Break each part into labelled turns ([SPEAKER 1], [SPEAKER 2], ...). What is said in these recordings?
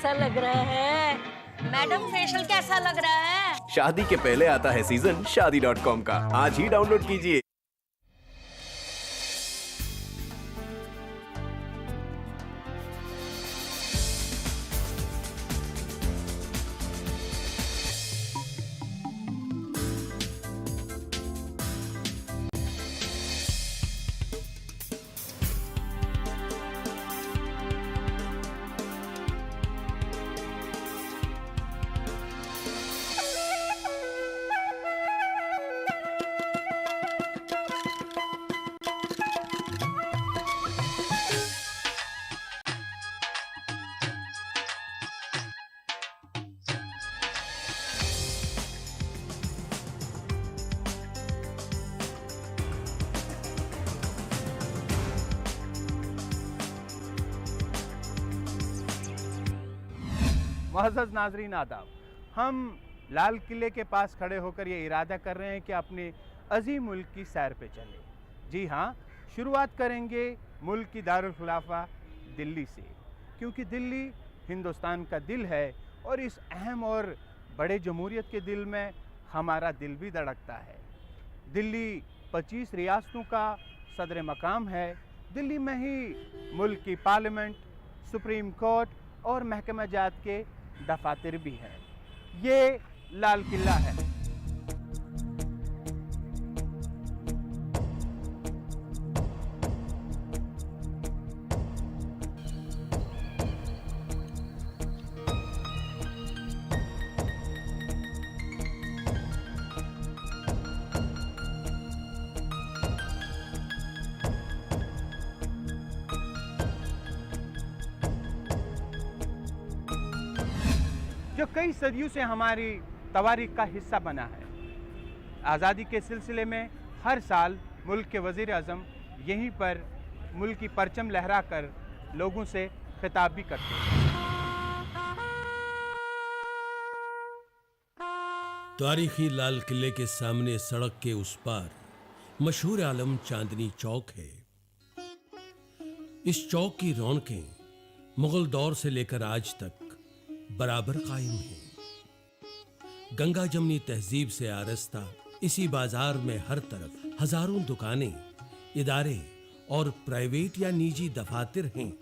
[SPEAKER 1] कैसा लग रहा है?
[SPEAKER 2] मैडम फेशियल कैसा लग रहा है?
[SPEAKER 3] शादी के पहले आता है सीजन शादी.com का। आज ही डाउनलोड कीजिए।
[SPEAKER 4] मुअज़्ज़ज़ नाज़रीन आदाब। हम लाल किले के पास खड़े होकर ये इरादा कर रहे हैं कि अपने अज़ीम मुल्क की सैर पे चलें। जी हाँ, शुरुआत करेंगे मुल्क की दारुल खिलाफा दिल्ली से, क्योंकि दिल्ली हिंदुस्तान का दिल है और इस अहम और बड़े जमहूरियत के दिल में हमारा दिल भी धड़कता है। दिल्ली 25 रियासतों का सदर मकाम है। दिल्ली में ही मुल्क की पार्लियामेंट, सुप्रीम कोर्ट और महकमा जात के दफातर भी हैं। ये लाल किला है। जो कई सदियों से हमारी तवारीख का हिस्सा बना है। आज़ादी के सिलसिले में हर साल मुल्क के वज़ीर आज़म यहीं पर मुल्क की परचम लहरा कर लोगों से खिताब भी करते हैं।
[SPEAKER 5] तारीखी लाल किले के सामने सड़क के उस पार मशहूर आलम चांदनी चौक है। इस चौक की रौनकें मुगल दौर से लेकर आज तक बराबर कायम है। गंगा जमनी तहजीब से आरस्ता इसी बाजार में हर तरफ हजारों दुकानें, इदारे और प्राइवेट या निजी दफातर हैं,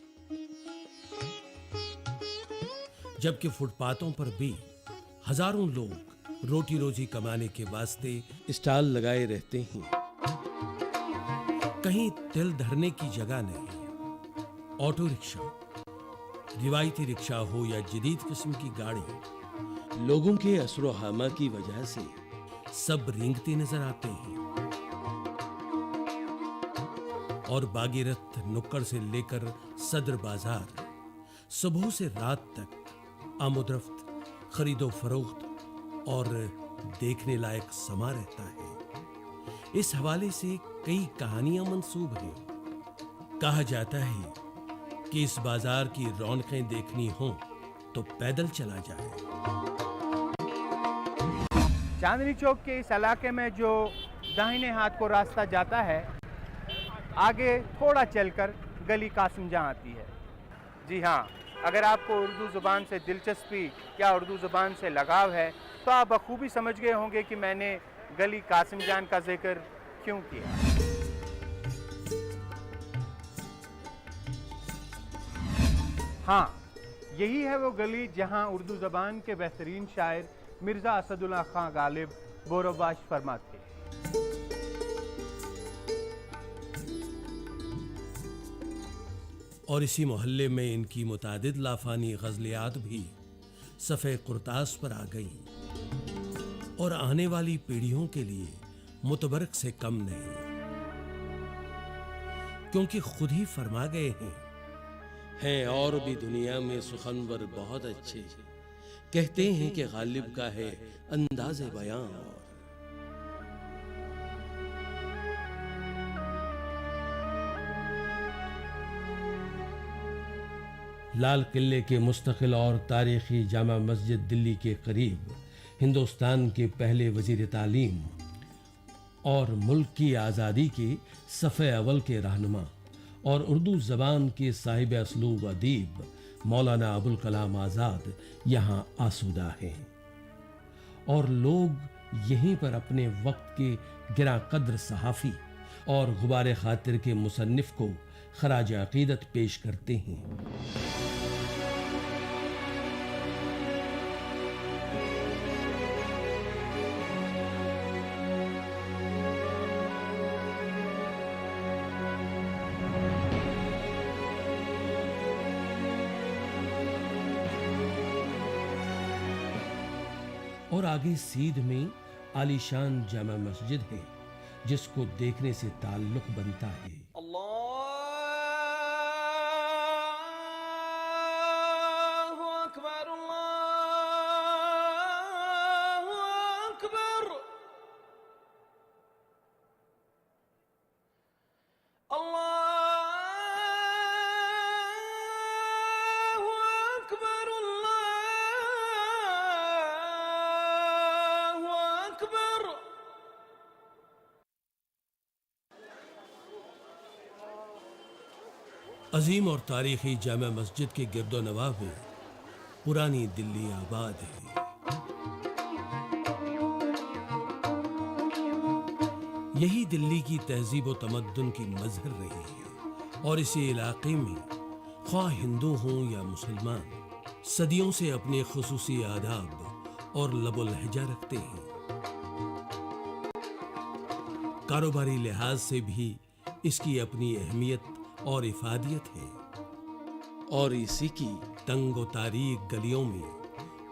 [SPEAKER 5] जबकि फुटपाथों पर भी हजारों लोग रोटी रोजी कमाने के वास्ते स्टॉल लगाए रहते हैं। कहीं तिल धरने की जगह नहीं। ऑटो रिक्शा, रिवायती रिक्शा हो या जदीद किस्म की गाड़ी, लोगों के असरो हामा की वजह से सब रेंगते नजर आते हैं। और बागीरथ नुक्कड़ से लेकर सदर बाजार सुबह से रात तक आमोदरफ्त, खरीदो फरोख्त और देखने लायक समा रहता है। इस हवाले से कई कहानियां मंसूब हैं। कहा जाता है कि इस बाजार की रौनकें देखनी हो तो पैदल चला जाए।
[SPEAKER 4] चांदनी चौक के इस इलाके में जो दाहिने हाथ को रास्ता जाता है, आगे थोड़ा चलकर गली कासिम जहां आती है। जी हाँ, अगर आपको उर्दू ज़ुबान से दिलचस्पी या उर्दू ज़ुबान से लगाव है तो आप बखूबी समझ गए होंगे कि मैंने गली कासिम जान का जिक्र क्यों किया। हाँ, यही है वो गली जहाँ उर्दू ज़बान के बेहतरीन शायर मिर्ज़ा असदुल्ला खां गालिब बोरोबाश फरमाते।
[SPEAKER 5] और इसी मोहल्ले में इनकी मुतादिद लाफानी गज़लियात भी सफ़े कुर्तास पर आ गई और आने वाली पीढ़ियों के लिए मुतबरक से कम नहीं, क्योंकि खुद ही फरमा गए हैं और भी दुनिया में सुखनवर बहुत अच्छे, कहते हैं कि गालिब का है अंदाज़े बयां। और लाल किले के मुस्तकिल और तारीखी जामा मस्जिद दिल्ली के करीब हिंदुस्तान के पहले वजीर तालीम और मुल्क की आज़ादी के सफ़े अव्वल के रहनुमा और उर्दू ज़बान के साहिब असलूब अदीब मौलाना अबुल कलाम आजाद यहाँ आसूदा हैं और लोग यहीं पर अपने वक्त के गिरा कद्र सहाफ़ी और गुबार खातिर के मुसन्निफ को खराज अकीदत पेश करते हैं। और आगे सीध में आलीशान जामा मस्जिद है जिसको देखने से ताल्लुक बनता है। अजीम और तारीखी जामा मस्जिद के गिरदो नवाह में पुरानी दिल्ली आबाद है। यही दिल्ली की तहजीब व तमद्दुन की मजहर रही है और इसी इलाके में ख्वाह हिंदू हों या मुसलमान सदियों से अपने खुसूसी आदाब और लबो लहजा रखते हैं। कारोबारी लिहाज से भी इसकी अपनी अहमियत और इफादियत है और इसी की तंगो तारीक गलियों में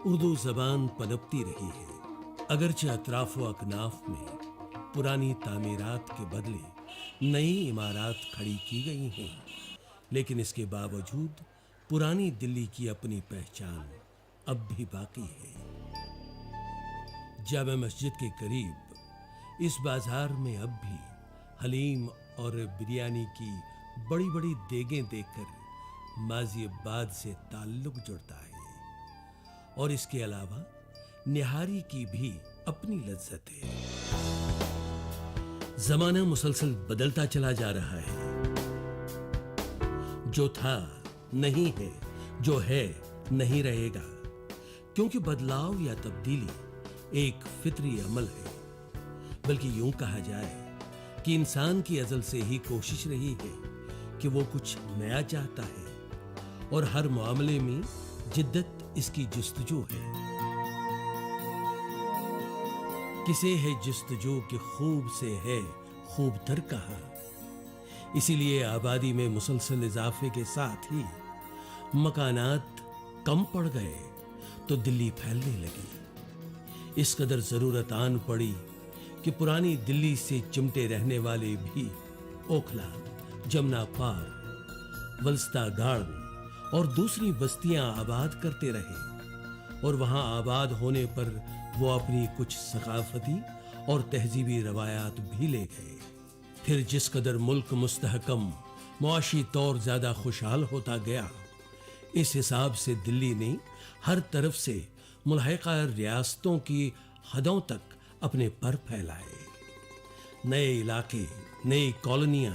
[SPEAKER 5] उर्दू जबान पनपती रही है। अगरचे अतराफ व अकनाफ में पुरानी तामीरात के बदले नई इमारत खड़ी की गई हैं, लेकिन इसके बावजूद पुरानी दिल्ली की अपनी पहचान अब भी बाकी है। जामा मस्जिद के करीब इस बाजार में अब भी हलीम और बिरयानी की बड़ी बड़ी देगें देखकर माजी बाद से ताल्लुक जुड़ता है और इसके अलावा निहारी की भी अपनी लज्जत है। जमाना मुसलसल बदलता चला जा रहा है। जो था नहीं है, जो है नहीं रहेगा, क्योंकि बदलाव या तब्दीली एक फितरी अमल है। बल्कि यूं कहा जाए कि इंसान की अज़ल से ही कोशिश रही है कि वो कुछ नया चाहता है और हर मामले में जिद्दत इसकी जुस्तजू है। किसे है जुस्तजू कि खूब से है खूब तर कहा। इसीलिए आबादी में मुसलसल इजाफे के साथ ही मकानात कम पड़ गए तो दिल्ली फैलने लगी। इस कदर जरूरत आन पड़ी कि पुरानी दिल्ली से चिमटे रहने वाले भी ओखला, जमुना पार, वल्स्ता गाड़ और दूसरी बस्तियां आबाद करते रहे और वहां आबाद होने पर वो अपनी कुछ सकाफती और तहजीबी रवायात भी ले गए। फिर जिस कदर मुल्क मुस्तहकम, मुआशी तौर ज्यादा खुशहाल होता गया, इस हिसाब से दिल्ली ने हर तरफ से मुल्हिका रियासतों की हदों तक अपने पर फैलाए। नए इलाके, नई कॉलोनियां,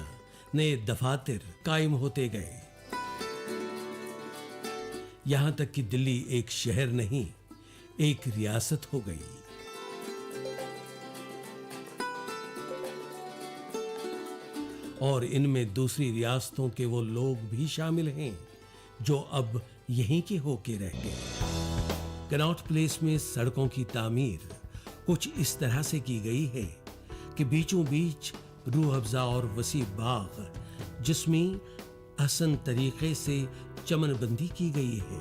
[SPEAKER 5] नए दफातर कायम होते गए, यहां तक कि दिल्ली एक शहर नहीं, एक रियासत हो गई। और इनमें दूसरी रियासतों के वो लोग भी शामिल हैं जो अब यहीं के होके रह गए। कनॉट प्लेस में सड़कों की तामीर कुछ इस तरह से की गई है कि बीचों बीच रूह अफ़ज़ा और वसी बाग, जिसमें हसन तरीके से चमनबंदी की गई है।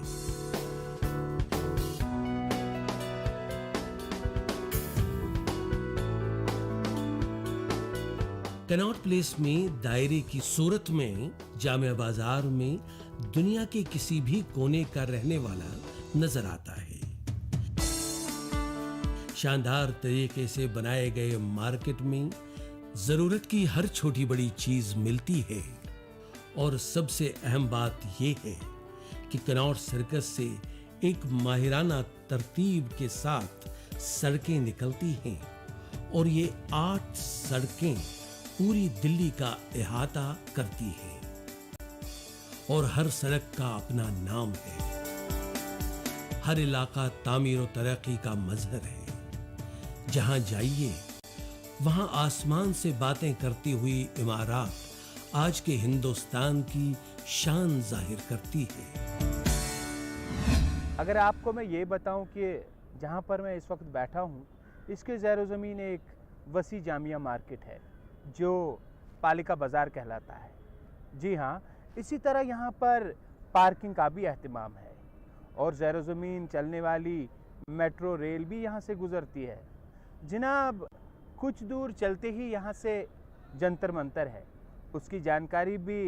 [SPEAKER 5] कनॉट प्लेस में दायरे की सूरत में जामिया बाजार में दुनिया के किसी भी कोने का रहने वाला नजर आता है। शानदार तरीके से बनाए गए मार्केट में जरूरत की हर छोटी बड़ी चीज मिलती है और सबसे अहम बात यह है कि कनॉट सर्कस से एक माहिराना तरतीब के साथ सड़कें निकलती हैं और ये 8 सड़कें पूरी दिल्ली का इहाता करती हैं और हर सड़क का अपना नाम है। हर इलाका तामीर और तरक्की का मजहर है। जहां जाइए वहां आसमान से बातें करती हुई इमारत आज के हिंदुस्तान की शान जाहिर करती है।
[SPEAKER 4] अगर आपको मैं ये बताऊं कि जहां पर मैं इस वक्त बैठा हूं, इसके ज़ैरो ज़मीन एक वसी जामिया मार्केट है जो पालिका बाज़ार कहलाता है। जी हाँ, इसी तरह यहाँ पर पार्किंग का भी अहतमाम है और ज़ैरो ज़मीन चलने वाली मेट्रो रेल भी यहाँ से गुज़रती है। जनाब, कुछ दूर चलते ही यहाँ से जंतर मंतर है, उसकी जानकारी भी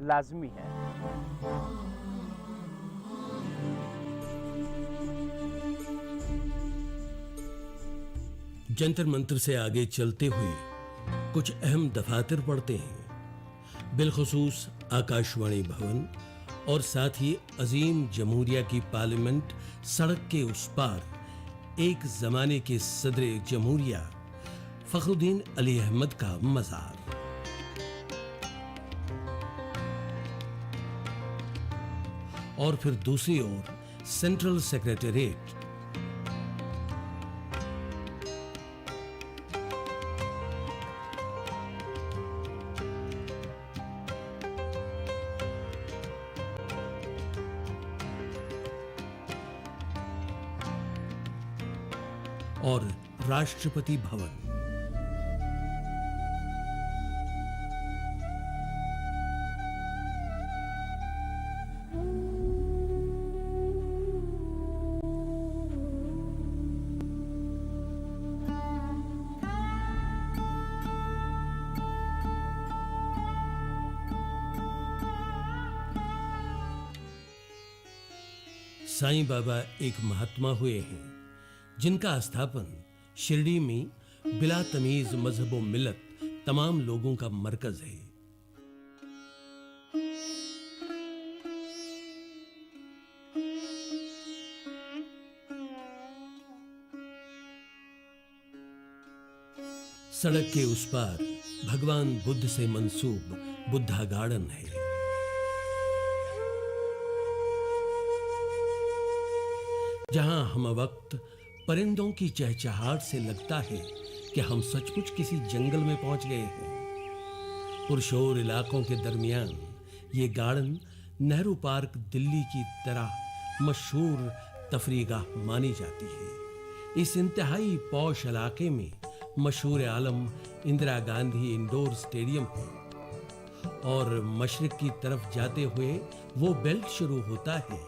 [SPEAKER 4] लाजमी है।
[SPEAKER 5] जंतर मंतर से आगे चलते हुए कुछ अहम दफातर पड़ते हैं, बिलखुसूस आकाशवाणी भवन और साथ ही अजीम जमहूरिया की पार्लियामेंट सड़क के उस पार एक जमाने के सदर जमहूरिया फखरुद्दीन अली अहमद का मज़ार। और फिर दूसरी ओर सेंट्रल सेक्रेटेरिएट, और राष्ट्रपति भवन। साईं बाबा एक महात्मा हुए हैं जिनका स्थापन शिरडी में बिला तमीज मजहब व मिलत तमाम लोगों का मरकज है। सड़क के उस पार भगवान बुद्ध से मंसूब बुद्धा गार्डन है। जहां हम वक्त परिंदों की चहचहाहट से लगता है कि हम सचमुच किसी जंगल में पहुंच गए हैं। पुरशोर इलाकों के दरमियान ये गार्डन नेहरू पार्क दिल्ली की तरह मशहूर तफरीगाह मानी जाती है। इस इंतहाई पौश इलाके में मशहूर आलम इंदिरा गांधी इंडोर स्टेडियम है और मशरिक की तरफ जाते हुए वो बेल्ट शुरू होता है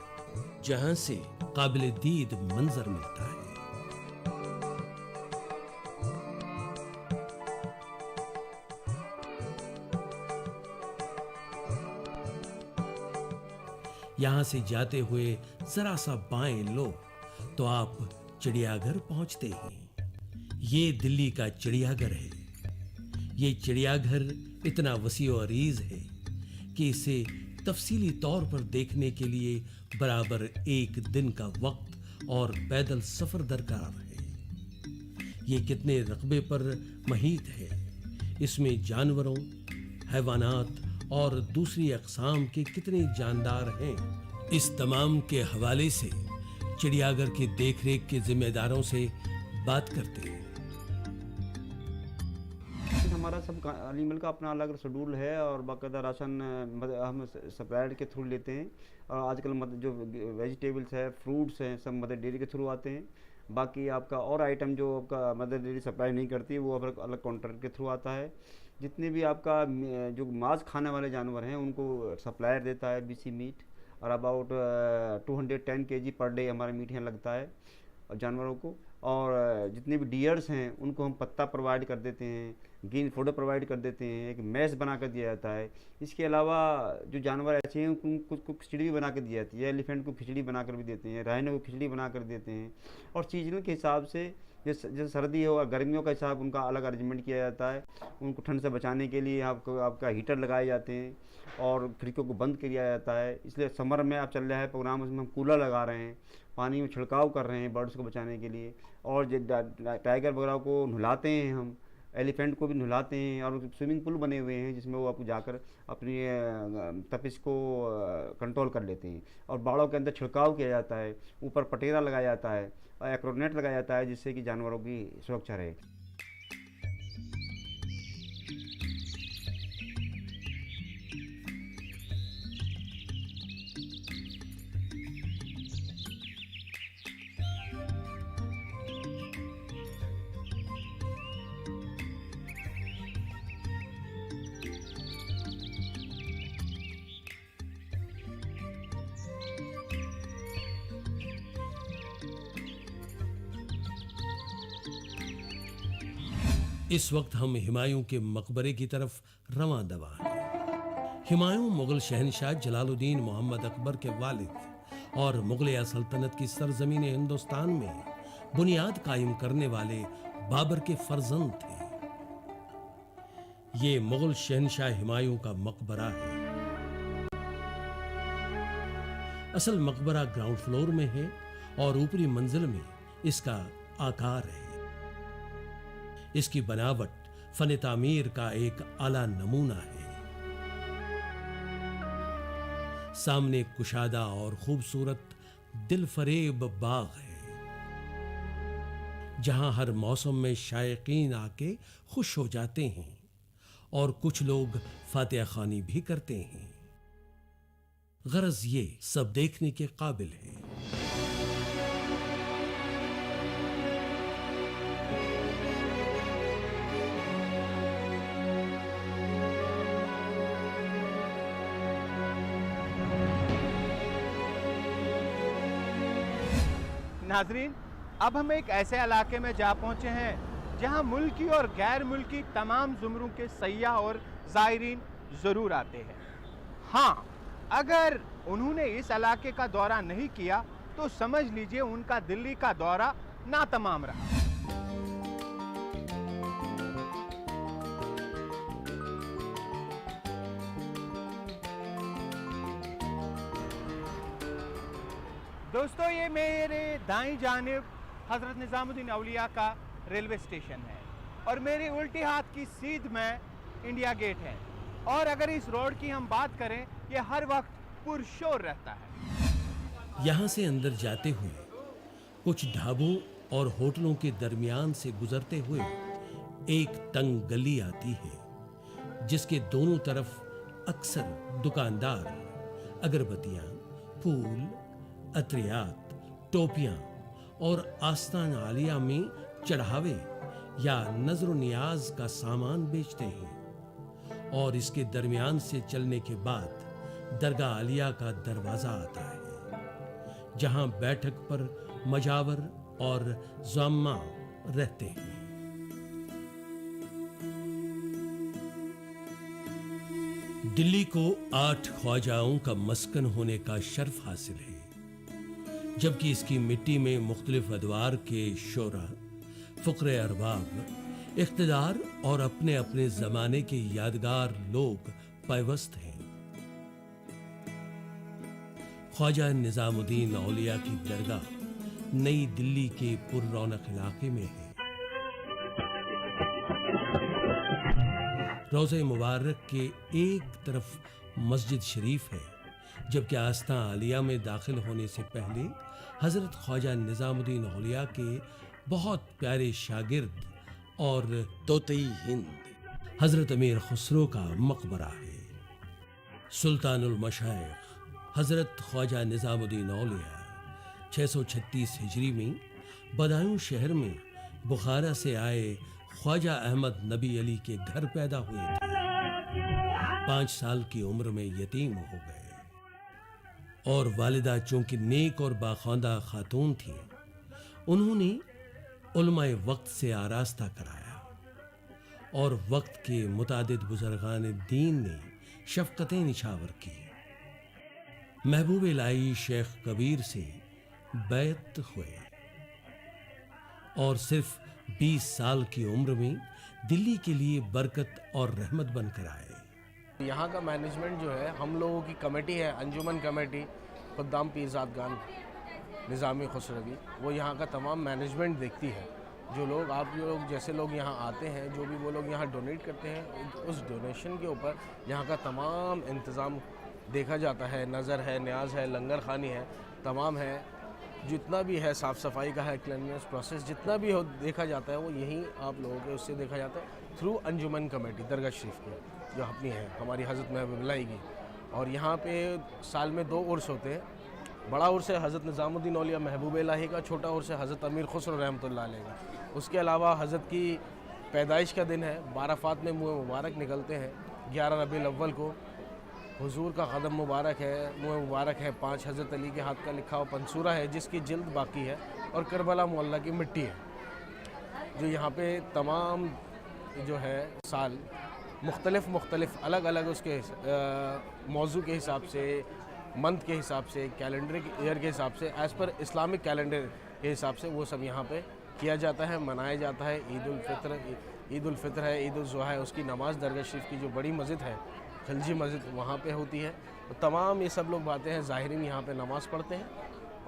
[SPEAKER 5] जहां से काबिल दीद मंजर मिलता है। यहां से जाते हुए जरा सा बाएं लो तो आप चिड़ियाघर पहुंचते हैं। ये दिल्ली का चिड़ियाघर है। ये चिड़ियाघर इतना वसी और अरीज है कि इसे तफसीली तौर पर देखने के लिए बराबर एक दिन का वक्त और पैदल सफर दरकार है। ये कितने रकबे पर महीत है। इसमें जानवरों, हैवानात और दूसरी अक़साम के कितने जानदार हैं। इस तमाम के हवाले से चिड़ियाघर की देखरेख के जिम्मेदारों से बात करते हैं।
[SPEAKER 1] हमारा सब एनिमल का अपना अलग शेड्यूल है और बाकायदा राशन हम सप्लायर के थ्रू लेते हैं। और आजकल जो वेजिटेबल्स है, फ्रूट्स हैं, सब मदर डेयरी के थ्रू आते हैं। बाकी आपका और आइटम जो आपका मदर डेयरी सप्लाई नहीं करती है वो अलग कॉन्ट्रैक्ट के थ्रू आता है। जितने भी आपका जो मांस खाने वाले जानवर हैं उनको सप्लायर देता है बीसी मीट, और अबाउट 210 kg पर डे हमारा मीट यहाँ लगता है जानवरों को। और जितने भी डियर्स हैं उनको हम पत्ता प्रोवाइड कर देते हैं, ग्रीन फूड प्रोवाइड कर देते हैं, एक मैस बना कर दिया जाता है। इसके अलावा जो जानवर ऐसे हैं उनको खिचड़ी भी बना कर दी जाती है। एलिफेंट को खिचड़ी बना कर भी देते हैं, राइनो को खिचड़ी बना कर देते हैं। और सीजनल के हिसाब से जैसे सर्दी हो और गर्मियों का हिसाब उनका अलग अरेंजमेंट किया जाता है। उनको ठंड से बचाने के लिए आपका हीटर लगाए जाते हैं और खिड़कियों को बंद किया जाता है। इसलिए समर में आप चल रहा है प्रोग्राम, उसमें हम कूलर लगा रहे हैं, पानी में छिड़काव कर रहे हैं बर्ड्स को बचाने के लिए। और टाइगर वगैरह को नहलाते हैं हम एलिफेंट को भी नहलाते हैं, और स्विमिंग पूल बने हुए हैं जिसमें वो आप जाकर अपनी तपिश को कंट्रोल कर लेते हैं। और बाड़ों के अंदर छिड़काव किया जाता है, ऊपर पटेरा लगाया जाता है और एक्रोनेट लगाया जाता है जिससे कि जानवरों की सुरक्षा रहे।
[SPEAKER 5] इस वक्त हम हुमायूं के मकबरे की तरफ रवां दवा हैं। हुमायूं मुगल शहनशाह जलालुद्दीन मोहम्मद अकबर के वालिद और मुगलिया सल्तनत की सरजमीन हिंदुस्तान में बुनियाद कायम करने वाले बाबर के फर्जंद थे। ये मुगल शहनशाह हुमायूं का मकबरा है। असल मकबरा ग्राउंड फ्लोर में है और ऊपरी मंजिल में इसका आकार है। इसकी बनावट फन तामीर का एक आला नमूना है। सामने कुशादा और खूबसूरत दिलफरेब बाग है जहां हर मौसम में शायकीन आके खुश हो जाते हैं और कुछ लोग फातिहा खानी भी करते हैं। गरज ये सब देखने के काबिल है।
[SPEAKER 4] नाजरीन, अब हम एक ऐसे इलाके में जा पहुंचे हैं जहां मुल्की और गैर मुल्की तमाम ज़ुमरों के सयाह और ज़ायरीन ज़रूर आते हैं। हाँ, अगर उन्होंने इस इलाके का दौरा नहीं किया तो समझ लीजिए उनका दिल्ली का दौरा नातमाम रहा। दोस्तों, ये मेरे दाईं जानिब हज़रत निज़ामुद्दीन औलिया का रेलवे स्टेशन है और मेरी उल्टी हाथ की सीध में इंडिया गेट है। और अगर इस रोड की हम बात करें, ये हर वक्त पुरशोर रहता है।
[SPEAKER 5] यहां से अंदर जाते हुए कुछ ढाबों और होटलों के दरमियान से गुजरते हुए एक तंग गली आती है जिसके दोनों तरफ अक्सर दुकानदार अगरबत्तियां, फूल, अतरियात, टोपियां और आस्तान आलिया में चढ़ावे या नजर नियाज का सामान बेचते हैं। और इसके दरमियान से चलने के बाद दरगाह आलिया का दरवाजा आता है जहां बैठक पर मजावर और ज़ाम्मा रहते हैं। दिल्ली को 8 ख्वाजाओं का मस्कन होने का शर्फ हासिल है, जबकि इसकी मिट्टी में मुख्तलिफ अदवार के शोरा, फुकरे अरबाब, इख्तिदार और अपने अपने जमाने के यादगार लोग पैवस्त हैं। ख्वाजा निजामुद्दीन औलिया की दरगाह नई दिल्ली के पुररौनक इलाके में है। रोज़े मुबारक के एक तरफ मस्जिद शरीफ है, जबकि आस्था आलिया में दाखिल होने से पहले हजरत ख्वाजा निजामुद्दीन औलिया के बहुत प्यारे शागिर्द और तोतई हिंद हजरत अमीर खुसरो का मकबरा है। सुल्तानुल मशाइख हजरत ख्वाजा निजामुद्दीन औलिया 636 हिजरी में बदायूं शहर में बुखारा से आए ख्वाजा अहमद नबी अली के घर पैदा हुए थे। 5 साल की उम्र में यतीम हो गए और वालिदा चूंकि नेक और बाख्वादा खातून थी, उन्होंने उलमाए वक्त से आरास्ता कराया और वक्त के मुतादिद बुजुर्गान दीन ने शफकतें निछावर की। महबूब इलाही शेख कबीर से बैत हुए और सिर्फ 20 साल की उम्र में दिल्ली के लिए बरकत और रहमत बनकर आए।
[SPEAKER 6] यहाँ का मैनेजमेंट जो है, हम लोगों की कमेटी है, अंजुमन कमेटी, खुद्दाम पीरजादगान निज़ामी खुसरवी, वो यहाँ का तमाम मैनेजमेंट देखती है जो लोग आप लोग जैसे लोग यहाँ आते हैं, जो भी वो लोग यहाँ डोनेट करते हैं, उस डोनेशन के ऊपर यहाँ का तमाम इंतज़ाम देखा जाता है। नज़र है, न्याज है, लंगर खानी है, तमाम है, जितना भी है साफ़ सफाई का है, क्लीननेस प्रोसेस जितना भी हो देखा जाता है, वो यहीं आप लोगों के उससे देखा जाता है थ्रू अंजुमन कमेटी दरगाह शरीफ की, जो अपनी है हमारी हज़रत महबूबुल्लाह की। और यहाँ पे साल में 2 उर्स होते हैं। बड़ा उर्स है हज़रत निज़ामुद्दीन औलिया महबूब इलाही का, छोटा उर्स है हज़रत अमीर खुसरो रहमतुल्लाह अलैह का। उसके अलावा हज़रत की पैदाइश का दिन है, बाराफ़ात में मुँह मुबारक निकलते हैं 11 रबीउल अव्वल को। हुजूर का कदम मुबारक है, मुँह मुबारक है, 5 हज़रत अली के हाथ का लिखा हुआ पंसूरा है जिसकी जिल्द बाकी है, और करबला मोहल्ला की मिट्टी है, जो यहाँ पे तमाम जो है साल मुख्तलिफ अलग अलग उसके मौजू के हिसाब से, मंथ के हिसाब से, कैलेंडर ईयर के हिसाब से, एज़ पर इस्लामिक कैलेंडर के हिसाब से वो सब यहाँ पे किया जाता है, मनाया जाता है। ईद उल फितर है, ईद उल ज़ुहा है, उसकी नमाज़ दरगाह शरीफ की जो बड़ी मस्जिद है, खलजी मस्जिद, वहाँ पे होती है। तो तमाम ये सब लोग बातें हैं, ज़ाहिरीन यहाँ पे नमाज़ पढ़ते हैं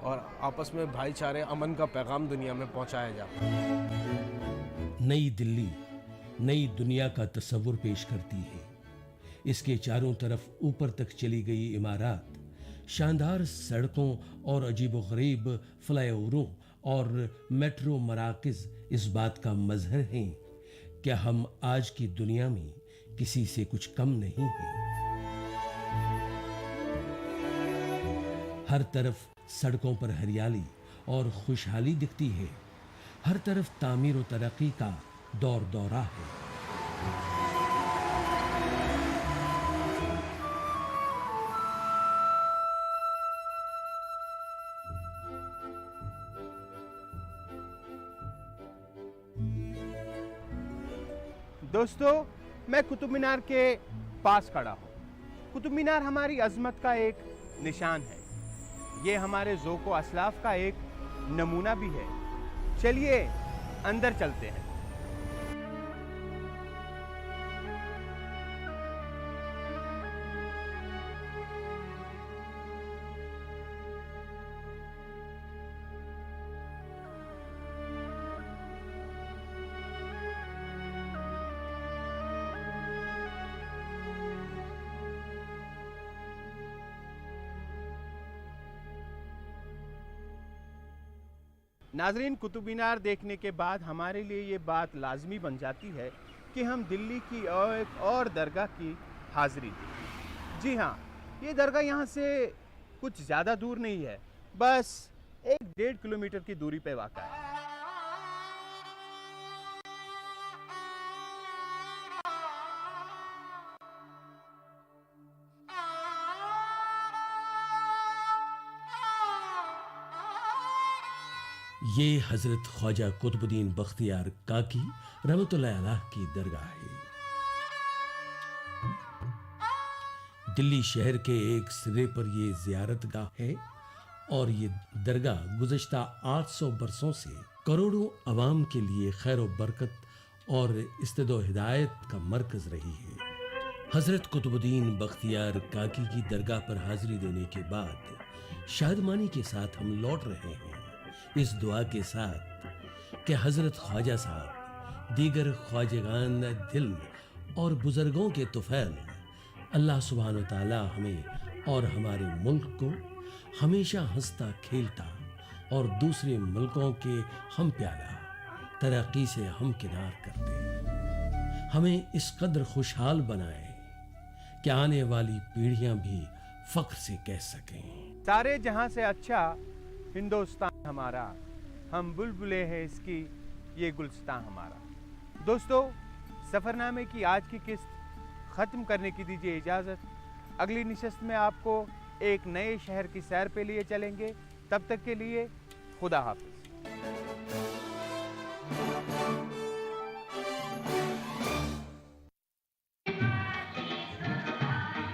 [SPEAKER 6] और आपस में भाईचारे, अमन का पैगाम दुनिया में पहुँचाया जाता है।
[SPEAKER 5] नई दिल्ली नई दुनिया का तस्वुर पेश करती है। इसके चारों तरफ ऊपर तक चली गई इमारत, शानदार सड़कों और अजीबोगरीब फ्लाईओवरों और मेट्रो मराकज़ इस बात का मजहर हैं कि हम आज की दुनिया में किसी से कुछ कम नहीं हैं। हर तरफ सड़कों पर हरियाली और खुशहाली दिखती है, हर तरफ तामीर और तरक्की का दौर दौरा है।
[SPEAKER 4] दोस्तों, मैं कुतुब मीनार के पास खड़ा हूँ। कुतुब मीनार हमारी अजमत का एक निशान है। ये हमारे ज़ौक़-ओ असलाफ का एक नमूना भी है। चलिए अंदर चलते हैं। नाजरीन, कुतुब मीनार देखने के बाद हमारे लिए ये बात लाजमी बन जाती है कि हम दिल्ली की एक और दरगाह की हाज़िरी दें। जी हाँ, ये दरगाह यहाँ से कुछ ज़्यादा दूर नहीं है, बस 1-1.5 किलोमीटर की दूरी पे वाक़ा है।
[SPEAKER 5] ये हजरत ख्वाजा कुतुबुद्दीन बख्तियार काकी रहमतुल्लाह अलैह की दरगाह है। दिल्ली शहर के एक सिरे पर ये ज़ियारतगाह है और ये दरगाह गुज़श्ता 800 बरसों से करोड़ों अवाम के लिए खैर व बरकत और इस्तिदो हिदायत का मरकज़ रही है। हजरत कुतुबुद्दीन बख्तियार काकी की दरगाह पर हाजिरी देने के बाद शादमानी के साथ हम लौट रहे हैं, इस दुआ के साथ कि हजरत ख्वाजा साहब, दीगर ख्वाजगान दिल और बुजुर्गों के तुफैल अल्लाह सुब्हानो ताला हमें और हमारे मुल्क को हमेशा हंसता खेलता और दूसरे मुल्कों के हम प्यारा तरक्की से हम किनार कर दे। हमें इस कदर खुशहाल बनाए कि आने वाली पीढ़ियां भी फख्र से कह सकें,
[SPEAKER 4] सारे जहां से अच्छा हिंदुस्तान हमारा, हम बुलबुले हैं इसकी, ये गुलस्तान हमारा। दोस्तों, सफ़रनामे की आज की किस्त ख़त्म करने की दीजिए इजाज़त। अगली निशस्त में आपको एक नए शहर की सैर पे लिए चलेंगे। तब तक के लिए खुदा हाफ़िज़।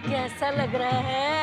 [SPEAKER 2] कैसा लग रहा है?